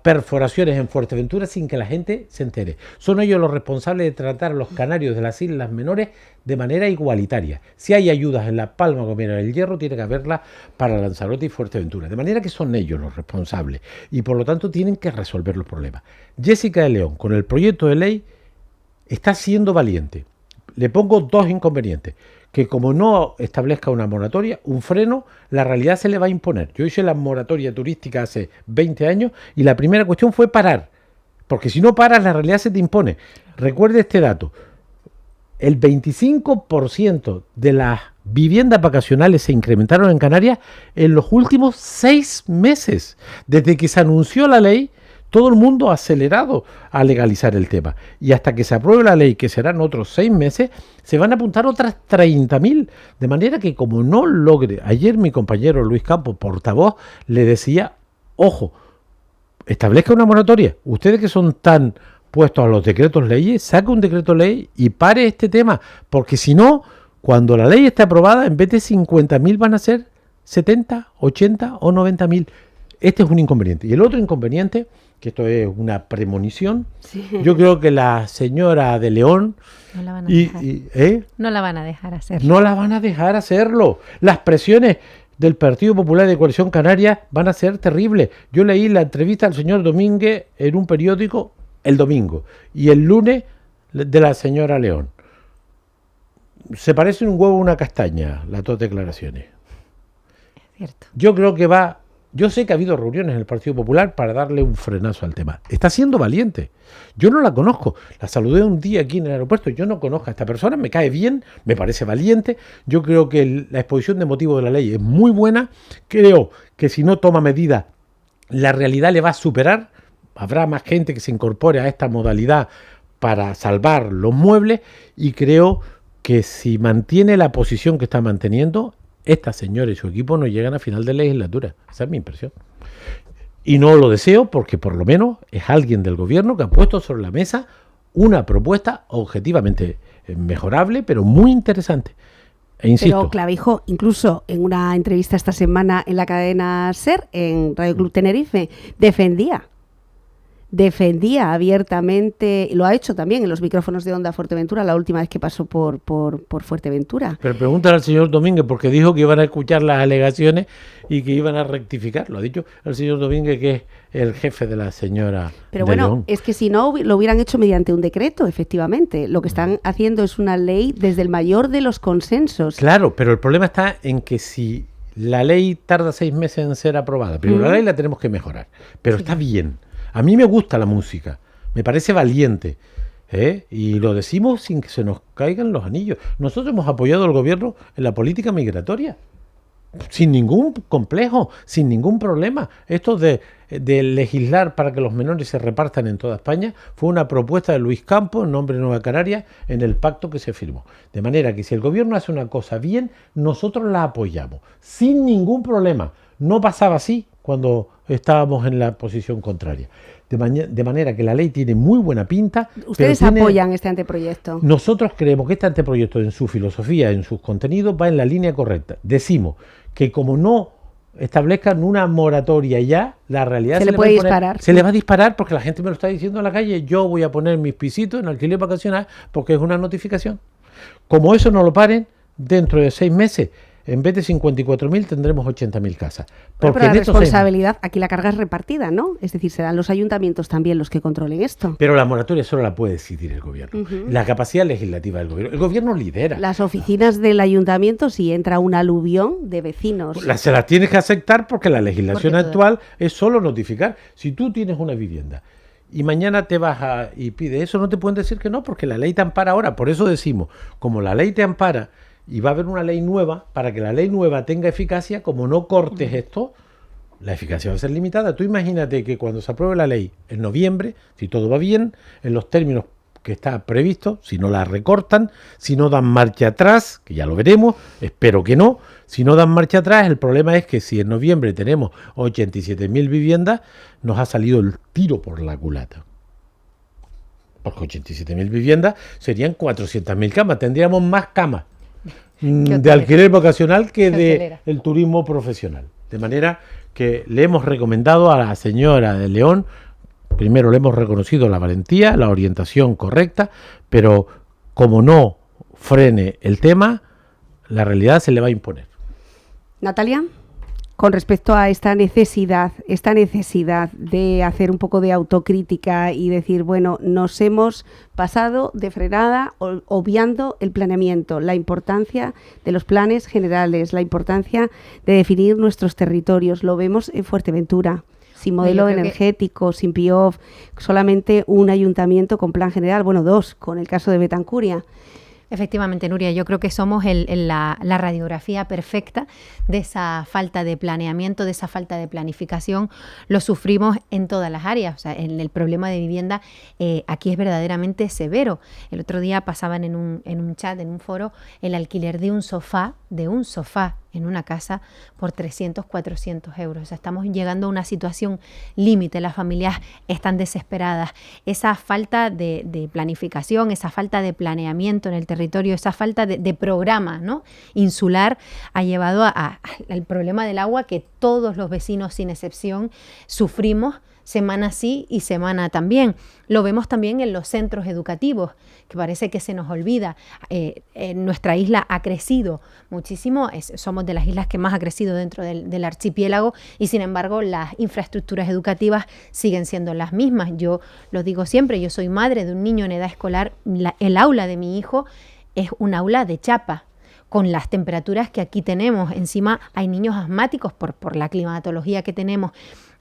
Speaker 5: perforaciones en Fuerteventura sin que la gente se entere. Son ellos los responsables de tratar a los canarios de las islas menores de manera igualitaria. Si hay ayudas en La Palma como en el Hierro, tiene que haberlas para Lanzarote y Fuerteventura. De manera que son ellos los responsables y por lo tanto tienen que resolver los problemas. Jessica de León, con el proyecto de ley, está siendo valiente. Le pongo 2 inconvenientes. que como no establezca una moratoria, un freno, la realidad se le va a imponer. Yo hice la moratoria turística hace 20 años y la primera cuestión fue parar, porque si no paras, la realidad se te impone. Recuerde este dato, el 25% de las viviendas vacacionales se incrementaron en Canarias en los últimos 6 meses. Desde que se anunció la ley, todo el mundo ha acelerado a legalizar el tema. Y hasta que se apruebe la ley, que serán otros 6 meses, se van a apuntar otras 30.000. De manera que como no logre, ayer mi compañero Luis Campos, portavoz, le decía, ojo, establezca una moratoria. Ustedes que son tan puestos a los decretos leyes, saque un decreto ley y pare este tema. Porque si no, cuando la ley esté aprobada, en vez de 50.000 van a ser 70, 80 o 90.000. Este es un inconveniente. Y el otro inconveniente, que esto es una premonición, sí. Yo creo que la señora de León...
Speaker 6: No la van a dejar. No la van a dejar hacerlo.
Speaker 5: No la van a dejar hacerlo. Las presiones del Partido Popular de Coalición Canaria van a ser terribles. Yo leí la entrevista al señor Domínguez en un periódico el domingo y el lunes de la señora León. Se parece un huevo a una castaña, las dos declaraciones.
Speaker 6: Es cierto.
Speaker 5: Yo creo que va... Yo sé que ha habido reuniones en el Partido Popular para darle un frenazo al tema. Está siendo valiente. Yo no la conozco. La saludé un día aquí en el aeropuerto. Yo no conozco a esta persona. Me cae bien. Me parece valiente. Yo creo que la exposición de motivos de la ley es muy buena. Creo que si no toma medidas, la realidad le va a superar. Habrá más gente que se incorpore a esta modalidad para salvar los muebles. Y creo que si mantiene la posición que está manteniendo, esta señora y su equipo no llegan a final de legislatura. Esa es mi impresión. Y no lo deseo porque por lo menos es alguien del gobierno que ha puesto sobre la mesa una propuesta objetivamente mejorable, pero muy interesante. E insisto.
Speaker 4: Pero Clavijo, incluso en una entrevista esta semana en la cadena SER, en Radio Club Tenerife, defendía abiertamente, lo ha hecho también en los micrófonos de Onda Fuerteventura la última vez que pasó por Fuerteventura.
Speaker 5: Pero pregúntale al señor Domínguez, porque dijo que iban a escuchar las alegaciones y que iban a rectificar. Lo ha dicho el señor Domínguez, que es el jefe de la señora
Speaker 4: Pero
Speaker 5: de
Speaker 4: bueno,
Speaker 5: León.
Speaker 4: Es que si no lo hubieran hecho mediante un decreto, efectivamente. Lo que están haciendo es una ley desde el mayor de los consensos.
Speaker 5: Claro, pero el problema está en que si la ley tarda 6 meses en ser aprobada, pero la ley la tenemos que mejorar. Pero sí. Está bien. A mí me gusta la música, me parece valiente, y lo decimos sin que se nos caigan los anillos. Nosotros hemos apoyado al gobierno en la política migratoria, sin ningún complejo, sin ningún problema. Esto de legislar para que los menores se repartan en toda España fue una propuesta de Luis Campos, en nombre de Nueva Canaria, en el pacto que se firmó. De manera que si el gobierno hace una cosa bien, nosotros la apoyamos, sin ningún problema. No pasaba así cuando estábamos en la posición contraria. De manera que la ley tiene muy buena pinta.
Speaker 4: ¿Ustedes apoyan este anteproyecto?
Speaker 5: Nosotros creemos que este anteproyecto, en su filosofía, en sus contenidos, va en la línea correcta. Decimos que como no establezcan una moratoria ya, la realidad
Speaker 4: se le puede disparar.
Speaker 5: Se le va a disparar porque la gente me lo está diciendo en la calle. Yo voy a poner mis pisitos en alquiler vacacional porque es una notificación. Como eso no lo paren, dentro de 6 meses, en vez de 54.000 tendremos 80.000 casas.
Speaker 4: Pero la responsabilidad, aquí la carga es repartida, ¿no? Es decir, serán los ayuntamientos también los que controlen esto.
Speaker 5: Pero la moratoria solo la puede decidir el gobierno. La capacidad legislativa del gobierno. El gobierno lidera.
Speaker 4: Las oficinas del ayuntamiento, si entra un aluvión de vecinos.
Speaker 5: Se las tienes que aceptar porque la legislación actual es solo notificar. Si tú tienes una vivienda y mañana te vas y pides eso, no te pueden decir que no, porque la ley te ampara ahora. Por eso decimos, como la ley te ampara, y va a haber una ley nueva, para que la ley nueva tenga eficacia, como no cortes esto, la eficacia va a ser limitada. Tú imagínate que cuando se apruebe la ley en noviembre, si todo va bien, en los términos que está previsto, si no la recortan, si no dan marcha atrás, que ya lo veremos, espero que no, si no dan marcha atrás, el problema es que si en noviembre tenemos 87.000 viviendas, nos ha salido el tiro por la culata. Porque 87.000 viviendas serían 400.000 camas, tendríamos más camas de alquiler vacacional que del turismo profesional. De manera que le hemos recomendado a la señora de León, primero le hemos reconocido la valentía, la orientación correcta, pero como no frene el tema, la realidad se le va a imponer.
Speaker 4: Natalia. con respecto a esta necesidad de hacer un poco de autocrítica y decir, bueno, nos hemos pasado de frenada obviando el planeamiento, la importancia de los planes generales, la importancia de definir nuestros territorios. Lo vemos en Fuerteventura, sin modelo energético, sin PIOF, solamente un ayuntamiento con plan general, bueno, 2, con el caso de Betancuria.
Speaker 6: Efectivamente, Nuria, yo creo que somos la radiografía perfecta de esa falta de planeamiento, de esa falta de planificación. Lo sufrimos en todas las áreas. O sea, en el problema de vivienda aquí es verdaderamente severo. El otro día pasaban en un chat, en un foro, el alquiler de un sofá en una casa por 300, 400 euros. O sea, estamos llegando a una situación límite, las familias están desesperadas. Esa falta de planificación, esa falta de planeamiento en el territorio, esa falta de programa, ¿no?, insular ha llevado al problema del agua que todos los vecinos, sin excepción, sufrimos semana sí y semana también. Lo vemos también en los centros educativos, que parece que se nos olvida. Nuestra isla ha crecido muchísimo, somos de las islas que más ha crecido dentro del archipiélago y sin embargo las infraestructuras educativas siguen siendo las mismas. Yo lo digo siempre, yo soy madre de un niño en edad escolar, el aula de mi hijo es un aula de chapa. Con las temperaturas que aquí tenemos, encima hay niños asmáticos por la climatología que tenemos.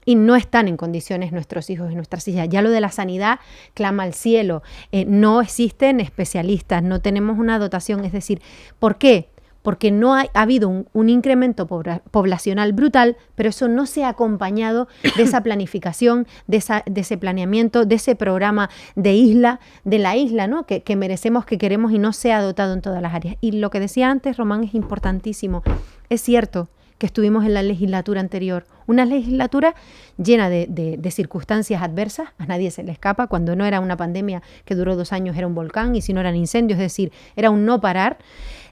Speaker 6: Y no están en condiciones nuestros hijos y nuestras hijas. Ya lo de la sanidad clama al cielo. No existen especialistas, no tenemos una dotación. Es decir, ¿por qué? Porque no ha habido un incremento poblacional brutal, pero eso no se ha acompañado de esa planificación, de ese planeamiento, de ese programa de la isla, ¿no?, que merecemos, que queremos y no se ha dotado en todas las áreas. Y lo que decía antes Román es importantísimo. Es cierto que estuvimos en la legislatura anterior, una legislatura llena de circunstancias adversas, a nadie se le escapa, cuando no era una pandemia que duró 2 años era un volcán, y si no eran incendios, es decir, era un no parar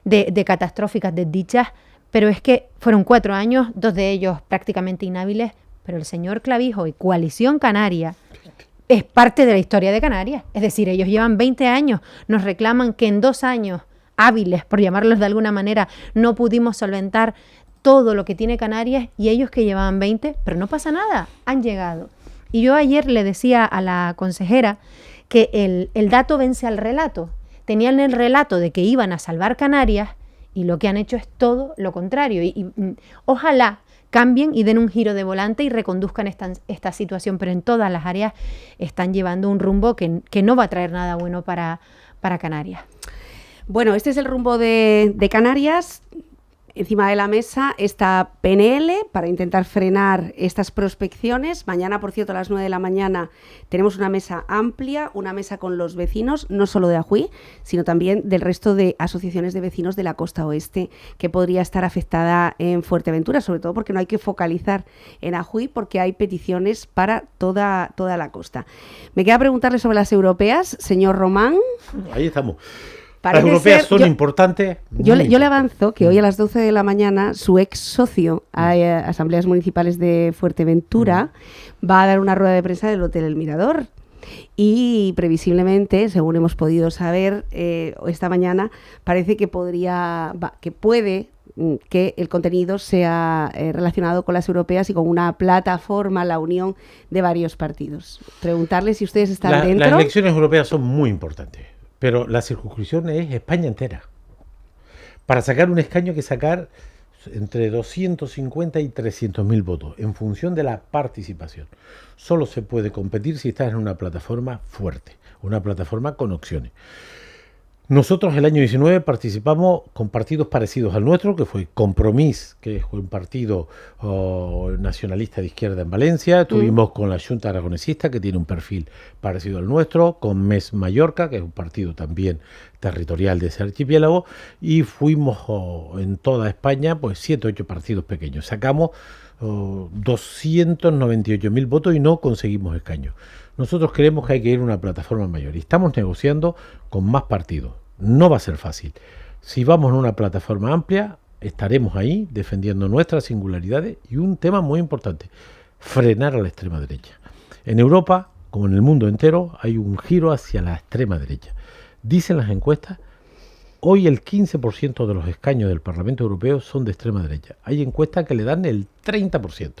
Speaker 6: de catastróficas desdichas, pero es que fueron 4 años, 2 de ellos prácticamente inhábiles, pero el señor Clavijo y Coalición Canaria es parte de la historia de Canarias, es decir, ellos llevan 20 años, nos reclaman que en 2 años hábiles, por llamarlos de alguna manera, no pudimos solventar todo lo que tiene Canarias y ellos que llevaban 20, pero no pasa nada, han llegado. Y yo ayer le decía a la consejera que el dato vence al relato. Tenían el relato de que iban a salvar Canarias y lo que han hecho es todo lo contrario. Y ojalá cambien y den un giro de volante y reconduzcan esta situación, pero en todas las áreas están llevando un rumbo que no va a traer nada bueno para Canarias.
Speaker 4: Bueno, este es el rumbo de Canarias. Encima de la mesa está PNL para intentar frenar estas prospecciones. Mañana, por cierto, a las 9 de la mañana tenemos una mesa amplia, una mesa con los vecinos, no solo de Ajuí, sino también del resto de asociaciones de vecinos de la costa oeste que podría estar afectada en Fuerteventura, sobre todo porque no hay que focalizar en Ajuí porque hay peticiones para toda la costa. Me queda preguntarle sobre las europeas, señor Román.
Speaker 5: Ahí estamos. Las europeas son importantes.
Speaker 4: Yo le avanzo que hoy a las 12 de la mañana su ex socio a Asambleas Municipales de Fuerteventura va a dar una rueda de prensa del Hotel El Mirador. Y previsiblemente, según hemos podido saber esta mañana, parece que puede que el contenido sea relacionado con las europeas y con una plataforma, la unión de varios partidos. Preguntarle si ustedes están dentro.
Speaker 5: Las elecciones europeas son muy importantes. Pero la circunscripción es España entera. Para sacar un escaño hay que sacar entre 250 y 300.000 votos en función de la participación. Solo se puede competir si estás en una plataforma fuerte, una plataforma con opciones. Nosotros el año 19 participamos con partidos parecidos al nuestro, que fue Compromís, que es un partido nacionalista de izquierda en Valencia. Estuvimos con la Junta Aragonesista, que tiene un perfil parecido al nuestro, con MES Mallorca, que es un partido también territorial de ese archipiélago, y fuimos en toda España, pues 7 o 8 partidos pequeños. Sacamos 298.000 votos y no conseguimos escaños. Nosotros creemos que hay que ir a una plataforma mayor y estamos negociando con más partidos. No va a ser fácil. Si vamos a una plataforma amplia, estaremos ahí defendiendo nuestras singularidades y un tema muy importante, frenar a la extrema derecha. En Europa, como en el mundo entero, hay un giro hacia la extrema derecha. Dicen las encuestas Hoy el 15% de los escaños del Parlamento Europeo son de extrema derecha. Hay encuestas que le dan el 30%.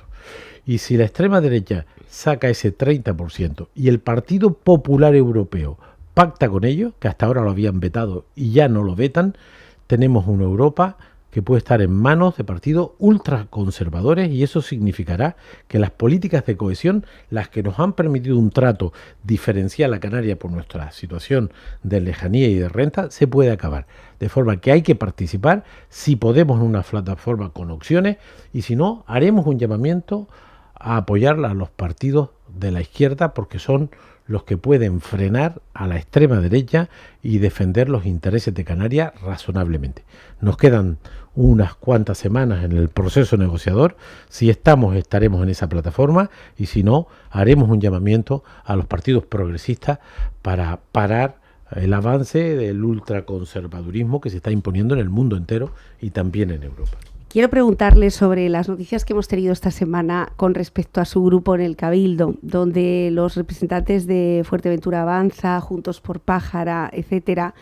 Speaker 5: Y si la extrema derecha saca ese 30% y el Partido Popular Europeo pacta con ellos, que hasta ahora lo habían vetado y ya no lo vetan, tenemos una Europa que puede estar en manos de partidos ultraconservadores, y eso significará que las políticas de cohesión, las que nos han permitido un trato diferencial a Canarias por nuestra situación de lejanía y de renta, se puede acabar. De forma que hay que participar, si podemos, en una plataforma con opciones, y si no, haremos un llamamiento a apoyar a los partidos de la izquierda, porque son los que pueden frenar a la extrema derecha y defender los intereses de Canarias razonablemente. Nos quedan unas cuantas semanas en el proceso negociador. Si estamos, estaremos en esa plataforma, y si no, haremos un llamamiento a los partidos progresistas para parar el avance del ultraconservadurismo que se está imponiendo en el mundo entero y también en Europa.
Speaker 4: Quiero preguntarle sobre las noticias que hemos tenido esta semana con respecto a su grupo en el Cabildo, donde los representantes de Fuerteventura Avanza, Juntos por Pájara, etcétera,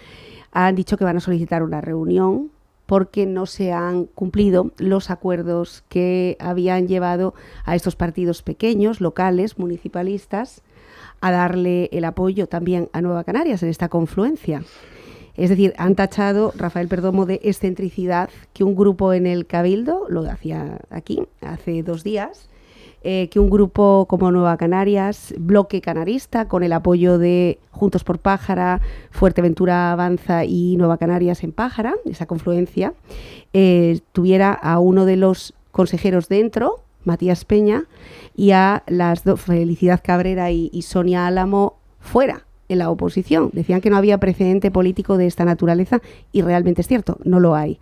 Speaker 4: han dicho que van a solicitar una reunión porque no se han cumplido los acuerdos que habían llevado a estos partidos pequeños, locales, municipalistas, a darle el apoyo también a Nueva Canarias en esta confluencia. Es decir, han tachado, Rafael Perdomo, de excentricidad que un grupo en el Cabildo, lo hacía aquí hace 2 días, que un grupo como Nueva Canarias, bloque canarista, con el apoyo de Juntos por Pájara, Fuerteventura Avanza y Nueva Canarias en Pájara, esa confluencia, tuviera a uno de los consejeros dentro, Matías Peña, y a las dos, Felicidad Cabrera y Sonia Álamo, fuera, en la oposición. Decían que no había precedente político de esta naturaleza, y realmente es cierto, no lo hay.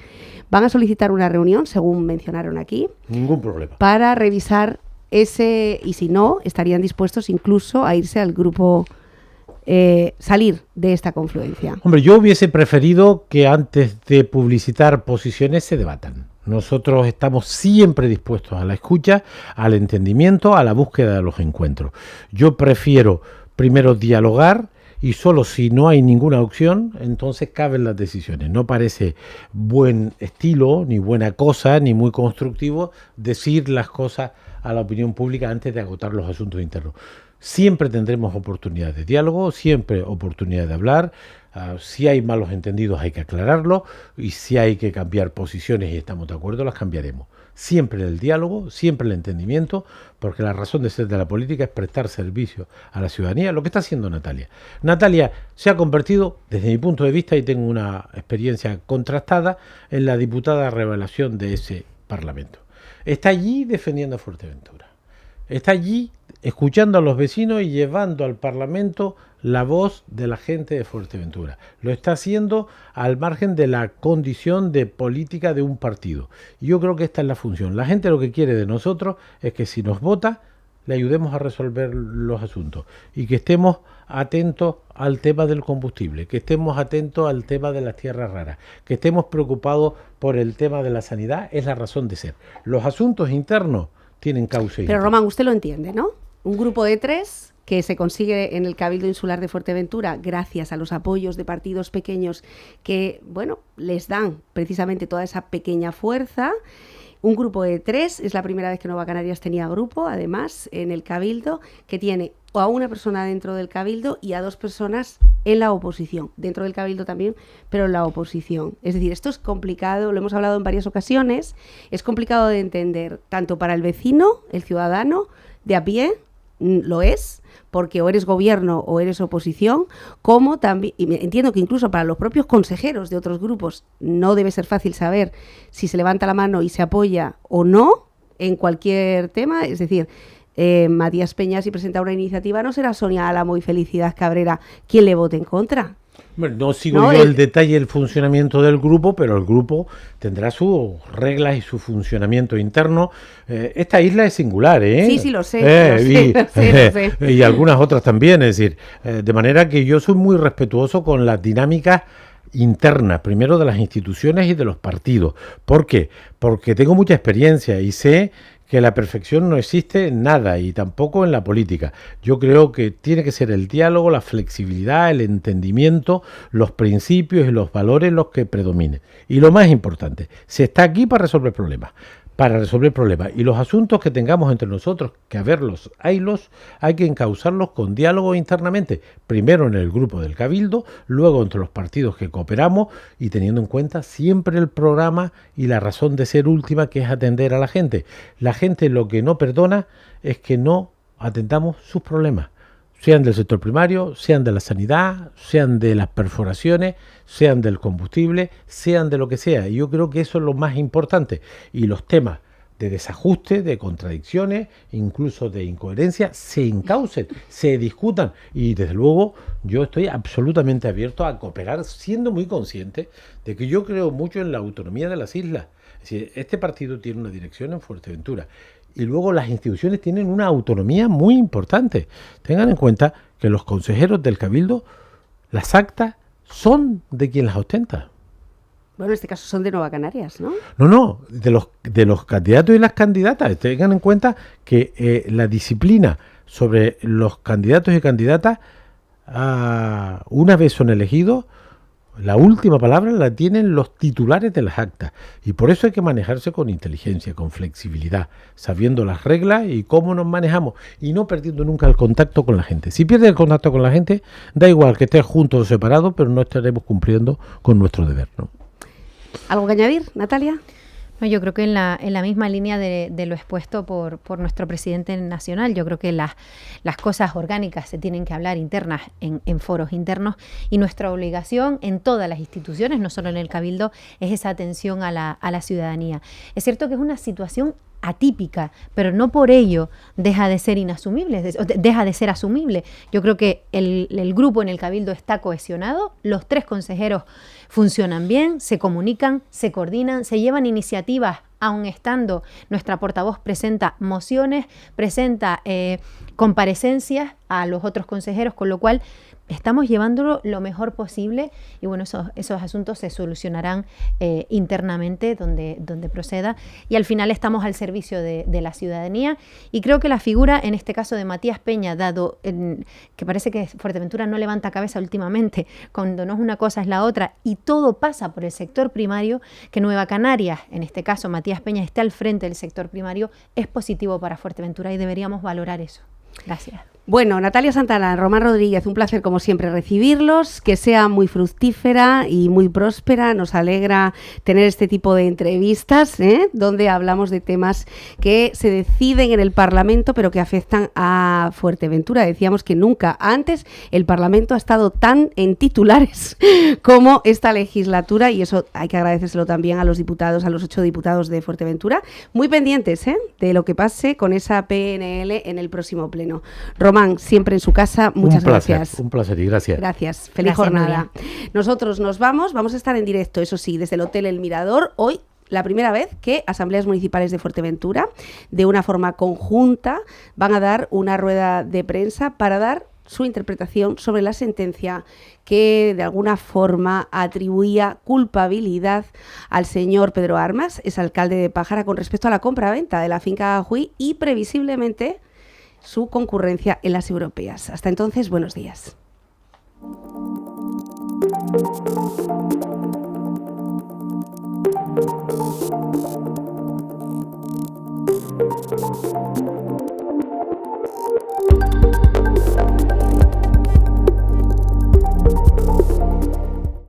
Speaker 4: Van a solicitar una reunión, según mencionaron aquí.
Speaker 5: Ningún problema.
Speaker 4: Para revisar ese, y si no, estarían dispuestos incluso a irse al grupo, salir de esta confluencia.
Speaker 5: Hombre, yo hubiese preferido que antes de publicitar posiciones se debatan. Nosotros estamos siempre dispuestos a la escucha, al entendimiento, a la búsqueda de los encuentros. Yo prefiero primero dialogar, y solo si no hay ninguna opción, entonces caben las decisiones. No parece buen estilo, ni buena cosa, ni muy constructivo decir las cosas a la opinión pública antes de agotar los asuntos internos. Siempre tendremos oportunidad de diálogo, siempre oportunidad de hablar. Si hay malos entendidos hay que aclararlo, y si hay que cambiar posiciones y estamos de acuerdo, las cambiaremos. Siempre el diálogo, siempre el entendimiento, porque la razón de ser de la política es prestar servicio a la ciudadanía, lo que está haciendo Natalia. Natalia se ha convertido, desde mi punto de vista, y tengo una experiencia contrastada, en la diputada revelación de ese Parlamento. Está allí defendiendo a Fuerteventura. Está allí escuchando a los vecinos y llevando al Parlamento la voz de la gente de Fuerteventura. Lo está haciendo al margen de la condición de política de un partido. Y yo creo que esta es la función. La gente lo que quiere de nosotros es que si nos vota, le ayudemos a resolver los asuntos, y que estemos atentos al tema del combustible, que estemos atentos al tema de las tierras raras, que estemos preocupados por el tema de la sanidad. Es la razón de ser. Los asuntos internos tienen causa.
Speaker 4: Pero Román, usted lo entiende, ¿no? Un grupo de 3 que se consigue en el Cabildo Insular de Fuerteventura gracias a los apoyos de partidos pequeños que, bueno, les dan precisamente toda esa pequeña fuerza. Un grupo de 3, es la primera vez que Nueva Canarias tenía grupo, además, en el Cabildo, que tiene a una persona dentro del Cabildo y a 2 personas en la oposición, dentro del Cabildo también, pero en la oposición. Es decir, esto es complicado, lo hemos hablado en varias ocasiones, es complicado de entender, tanto para el vecino, el ciudadano de a pie, lo es, porque o eres gobierno o eres oposición, como también, y entiendo que incluso para los propios consejeros de otros grupos no debe ser fácil saber si se levanta la mano y se apoya o no en cualquier tema. Es decir, Matías Peña, si presenta una iniciativa, no será Sonia Álamo y Felicidad Cabrera quien le vote en contra.
Speaker 5: Bueno, no sigo yo el detalle del funcionamiento del grupo, pero el grupo tendrá sus reglas y su funcionamiento interno. Esta isla es singular, ¿eh?
Speaker 4: Sí, lo sé. Lo sé.
Speaker 5: Y algunas otras también, es decir, de manera que yo soy muy respetuoso con las dinámicas internas, primero de las instituciones y de los partidos. ¿Por qué? Porque tengo mucha experiencia y sé que la perfección no existe en nada y tampoco en la política. Yo creo que tiene que ser el diálogo, la flexibilidad, el entendimiento, los principios y los valores los que predominen. Y lo más importante, se está aquí para resolver problemas. Y los asuntos que tengamos entre nosotros, que hay que encauzarlos con diálogo internamente, primero en el grupo del Cabildo, luego entre los partidos que cooperamos y teniendo en cuenta siempre el programa y la razón de ser última, que es atender a la gente. La gente lo que no perdona es que no atendamos sus problemas, sean del sector primario, sean de la sanidad, sean de las perforaciones, sean del combustible, sean de lo que sea. Y yo creo que eso es lo más importante. Y los temas de desajuste, de contradicciones, incluso de incoherencia, se encaucen, se discutan. Y desde luego yo estoy absolutamente abierto a cooperar, siendo muy consciente de que yo creo mucho en la autonomía de las islas. Es decir, este partido tiene una dirección en Fuerteventura. Y luego las instituciones tienen una autonomía muy importante. Tengan en cuenta que los consejeros del Cabildo, las actas son de quien las ostenta.
Speaker 4: Bueno, en este caso son de Nueva Canarias, ¿no?
Speaker 5: No, de los candidatos y las candidatas. Tengan en cuenta que la disciplina sobre los candidatos y candidatas, una vez son elegidos, la última palabra la tienen los titulares de las actas. Y por eso hay que manejarse con inteligencia, con flexibilidad, sabiendo las reglas y cómo nos manejamos y no perdiendo nunca el contacto con la gente. Si pierdes el contacto con la gente, da igual que estés juntos o separados, pero no estaremos cumpliendo con nuestro deber, ¿no?
Speaker 4: ¿Algo que añadir, Natalia?
Speaker 6: No, yo creo que en la misma línea de lo expuesto por nuestro presidente nacional, yo creo que las cosas orgánicas se tienen que hablar internas en foros internos, y nuestra obligación en todas las instituciones, no solo en el Cabildo, es esa atención a la ciudadanía. Es cierto que es una situación atípica, pero no por ello deja de ser inasumible, deja de ser asumible. Yo creo que el grupo en el Cabildo está cohesionado, los 3 consejeros funcionan bien, se comunican, se coordinan, se llevan iniciativas, aun estando nuestra portavoz presenta mociones, presenta comparecencias a los otros consejeros, con lo cual estamos llevándolo lo mejor posible y bueno, esos asuntos se solucionarán internamente donde proceda, y al final estamos al servicio de la ciudadanía, y creo que la figura en este caso de Matías Peña, dado que parece que Fuerteventura no levanta cabeza últimamente, cuando no es una cosa es la otra y todo pasa por el sector primario, que Nueva Canarias, en este caso Matías Peña, esté al frente del sector primario, es positivo para Fuerteventura y deberíamos valorar eso. Gracias.
Speaker 4: Bueno, Natalia Santana, Román Rodríguez, un placer como siempre recibirlos, que sea muy fructífera y muy próspera. Nos alegra tener este tipo de entrevistas, donde hablamos de temas que se deciden en el Parlamento pero que afectan a Fuerteventura. Decíamos que nunca antes el Parlamento ha estado tan en titulares como esta legislatura, y eso hay que agradecérselo también a los diputados, a los 8 diputados de Fuerteventura, muy pendientes de lo que pase con esa PNL en el próximo pleno. Román, siempre en su casa, muchas gracias.
Speaker 5: Un placer y gracias.
Speaker 4: Gracias, feliz jornada. Nuria. Nosotros nos vamos a estar en directo, eso sí, desde el Hotel El Mirador, hoy la primera vez que asambleas municipales de Fuerteventura, de una forma conjunta, van a dar una rueda de prensa para dar su interpretación sobre la sentencia que de alguna forma atribuía culpabilidad al señor Pedro Armas, exalcalde de Pájara, con respecto a la compra-venta de la finca Ajuy y previsiblemente su concurrencia en las europeas. Hasta entonces, buenos días.